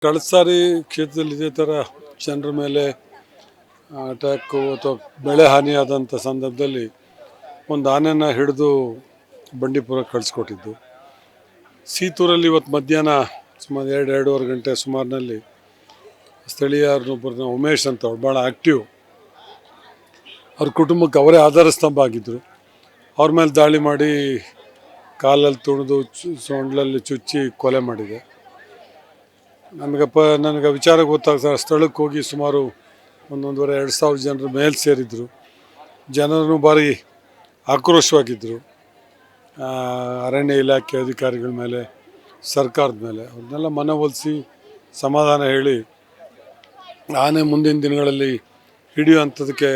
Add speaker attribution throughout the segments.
Speaker 1: ಕಳೆದ ಸಾರಿ ಕ್ಷೇತ್ರದಲ್ಲಿ ಇದೇ ಥರ ಜನರ ಮೇಲೆ ಅಟ್ಯಾಕು ಅಥವಾ ಬೆಳೆ ಹಾನಿಯಾದಂಥ ಸಂದರ್ಭದಲ್ಲಿ ಒಂದು ಆನೆನ ಹಿಡಿದು ಬಂಡೀಪುರ ಕಳಿಸ್ಕೊಟ್ಟಿದ್ದು. ಸೀತೂರಲ್ಲಿ ಇವತ್ತು ಮಧ್ಯಾಹ್ನ ಸುಮಾರು ಎರಡೂವರೆ ಗಂಟೆ ಸುಮಾರಿನಲ್ಲಿ ಸ್ಥಳೀಯರನ್ನೊಬ್ಬರನ್ನ ಉಮೇಶ್ ಅಂತ ಅವ್ರು ಭಾಳ ಆ್ಯಕ್ಟಿವ್, ಅವ್ರ ಕುಟುಂಬಕ್ಕೆ ಅವರೇ ಆಧಾರ ಸ್ತಂಭ ಆಗಿದ್ದರು. ಅವ್ರ ಮೇಲೆ ದಾಳಿ ಮಾಡಿ ಕಾಲಲ್ಲಿ ತುಳಿದು ಸೊಂಡ್ಲಲ್ಲಿ ಚುಚ್ಚಿ ಕೊಲೆ ಮಾಡಿದೆ. ನನಗೆ ವಿಚಾರ ಗೊತ್ತಾಗ್ತಾರೆ. ಸ್ಥಳಕ್ಕೆ ಹೋಗಿ ಸುಮಾರು 1,500-2,000 ಜನರ ಮೇಲೆ ಸೇರಿದ್ರು. ಜನರು ಭಾರಿ ಆಕ್ರೋಶವಾಗಿದ್ದರು. ಅರಣ್ಯ ಇಲಾಖೆ ಅಧಿಕಾರಿಗಳ ಮೇಲೆ, ಸರ್ಕಾರದ ಮೇಲೆ ಅವ್ರನ್ನೆಲ್ಲ ಮನವೊಲಿಸಿ ಸಮಾಧಾನ ಹೇಳಿ ಆನೆ ಮುಂದಿನ ದಿನಗಳಲ್ಲಿ ಹಿಡಿಯುವಂಥದಕ್ಕೆ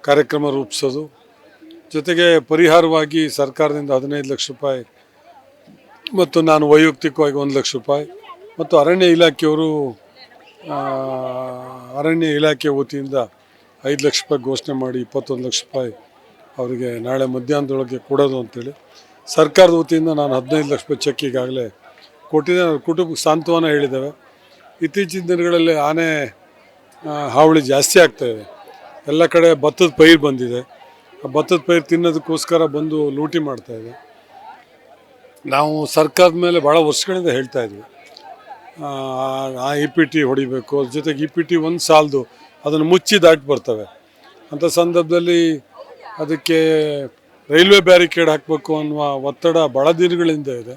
Speaker 1: ಕಾರ್ಯಕ್ರಮ ರೂಪಿಸೋದು, ಜೊತೆಗೆ ಪರಿಹಾರವಾಗಿ ಸರ್ಕಾರದಿಂದ 15 ಲಕ್ಷ ರೂಪಾಯಿ ಮತ್ತು ನಾನು ವೈಯಕ್ತಿಕವಾಗಿ 1 ಲಕ್ಷ ರೂಪಾಯಿ ಮತ್ತು ಅರಣ್ಯ ಇಲಾಖೆ ವತಿಯಿಂದ 5 ಲಕ್ಷ ರೂಪಾಯಿ ಘೋಷಣೆ ಮಾಡಿ 21 ಲಕ್ಷ ರೂಪಾಯಿ ಅವರಿಗೆ ನಾಳೆ ಮಧ್ಯಾಹ್ನದೊಳಗೆ ಕೊಡೋದು ಅಂತೇಳಿ ಸರ್ಕಾರದ ವತಿಯಿಂದ ನಾನು 15 ಲಕ್ಷ ರೂಪಾಯಿ ಚೆಕ್ ಈಗಾಗಲೇ ಕೊಟ್ಟಿದ್ದೆ. ನನ್ನ ಕುಟುಂಬಕ್ಕೆ ಸಾಂತ್ವನ ಹೇಳಿದ್ದೇವೆ. ಇತ್ತೀಚಿನ ದಿನಗಳಲ್ಲಿ ಆನೆ ಹಾವಳಿ ಜಾಸ್ತಿ ಆಗ್ತಾಯಿದೆ. ಎಲ್ಲ ಕಡೆ ಭತ್ತದ ಪೈರು ಬಂದಿದೆ. ಆ ಭತ್ತದ ಪೈರು ತಿನ್ನೋದಕ್ಕೋಸ್ಕರ ಬಂದು ಲೂಟಿ ಮಾಡ್ತಾಯಿದೆ. ನಾವು ಸರ್ಕಾರದ ಮೇಲೆ ಭಾಳ ವರ್ಷಗಳಿಂದ ಹೇಳ್ತಾ ಇದ್ವಿ, EPT ಹೊಡಿಬೇಕು. ಅದ್ರ ಜೊತೆಗೆ EPT ಒಂದು ಸಾಲದು, ಅದನ್ನು ಮುಚ್ಚಿ ದಾಟಿ ಬರ್ತವೆ. ಅಂಥ ಸಂದರ್ಭದಲ್ಲಿ ಅದಕ್ಕೆ ರೈಲ್ವೆ ಬ್ಯಾರಿಕೇಡ್ ಹಾಕಬೇಕು ಅನ್ನುವ ಒತ್ತಡ ಭಾಳ ದಿನಗಳಿಂದ ಇದೆ.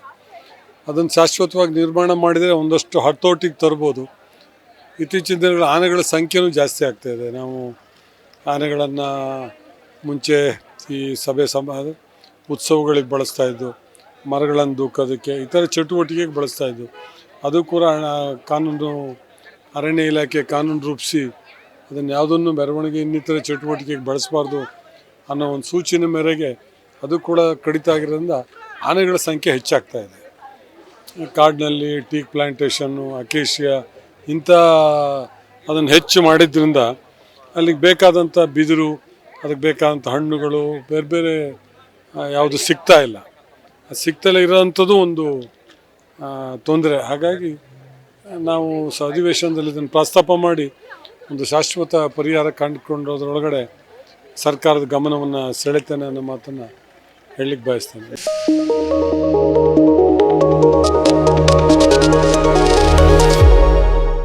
Speaker 1: ಅದನ್ನು ಶಾಶ್ವತವಾಗಿ ನಿರ್ಮಾಣ ಮಾಡಿದರೆ ಒಂದಷ್ಟು ಹತೋಟಿಗೆ ತರ್ಬೋದು. ಇತ್ತೀಚಿನ ದಿನಗಳ ಆನೆಗಳ ಸಂಖ್ಯೆನೂ ಜಾಸ್ತಿ ಆಗ್ತಾಯಿದೆ. ನಾವು ಆನೆಗಳನ್ನು ಮುಂಚೆ ಈ ಉತ್ಸವಗಳಿಗೆ ಬಳಸ್ತಾಯಿದ್ದು, ಮರಗಳನ್ನು ದೂಕೋದಕ್ಕೆ, ಇತರ ಚಟುವಟಿಕೆಗೆ ಬಳಸ್ತಾಯಿದ್ದು. ಅದು ಕೂಡ ಅರಣ್ಯ ಇಲಾಖೆ ಕಾನೂನು ರೂಪಿಸಿ ಅದನ್ನು ಯಾವುದನ್ನು ಮೆರವಣಿಗೆ ಇನ್ನಿತರ ಚಟುವಟಿಕೆಗೆ ಬಳಸಬಾರ್ದು ಅನ್ನೋ ಒಂದು ಸೂಚನೆ ಮೇರೆಗೆ ಅದು ಕೂಡ ಕಡಿತ ಆಗಿರೋದ್ರಿಂದ ಆನೆಗಳ ಸಂಖ್ಯೆ ಹೆಚ್ಚಾಗ್ತಾಯಿದೆ. ಕಾಡಿನಲ್ಲಿ ಟೀಕ್ ಪ್ಲಾಂಟೇಷನ್ನು, ಅಕೇಶಿಯಾ ಅದನ್ನು ಹೆಚ್ಚು ಮಾಡಿದ್ರಿಂದ ಅಲ್ಲಿಗೆ ಬೇಕಾದಂಥ ಬಿದಿರು, ಅದಕ್ಕೆ ಬೇಕಾದಂಥ ಹಣ್ಣುಗಳು ಬೇರೆ ಬೇರೆ ಯಾವುದು ಸಿಗ್ತಾ ಇಲ್ಲ. ಸಿಗ್ತಲೇ ಇರೋವಂಥದ್ದು ಒಂದು ತೊಂದರೆ. ಹಾಗಾಗಿ ನಾವು ಅಧಿವೇಶನದಲ್ಲಿ ಇದನ್ನು ಪ್ರಸ್ತಾಪ ಮಾಡಿ ಒಂದು ಶಾಶ್ವತ ಪರಿಹಾರ ಕಂಡುಕೊಂಡೋದ್ರೊಳಗಡೆ ಸರ್ಕಾರದ ಗಮನವನ್ನು ಸೆಳೆತೇನೆ ಅನ್ನೋ ಮಾತನ್ನು ಹೇಳಲಿಕ್ಕೆ ಬಯಸ್ತೇನೆ.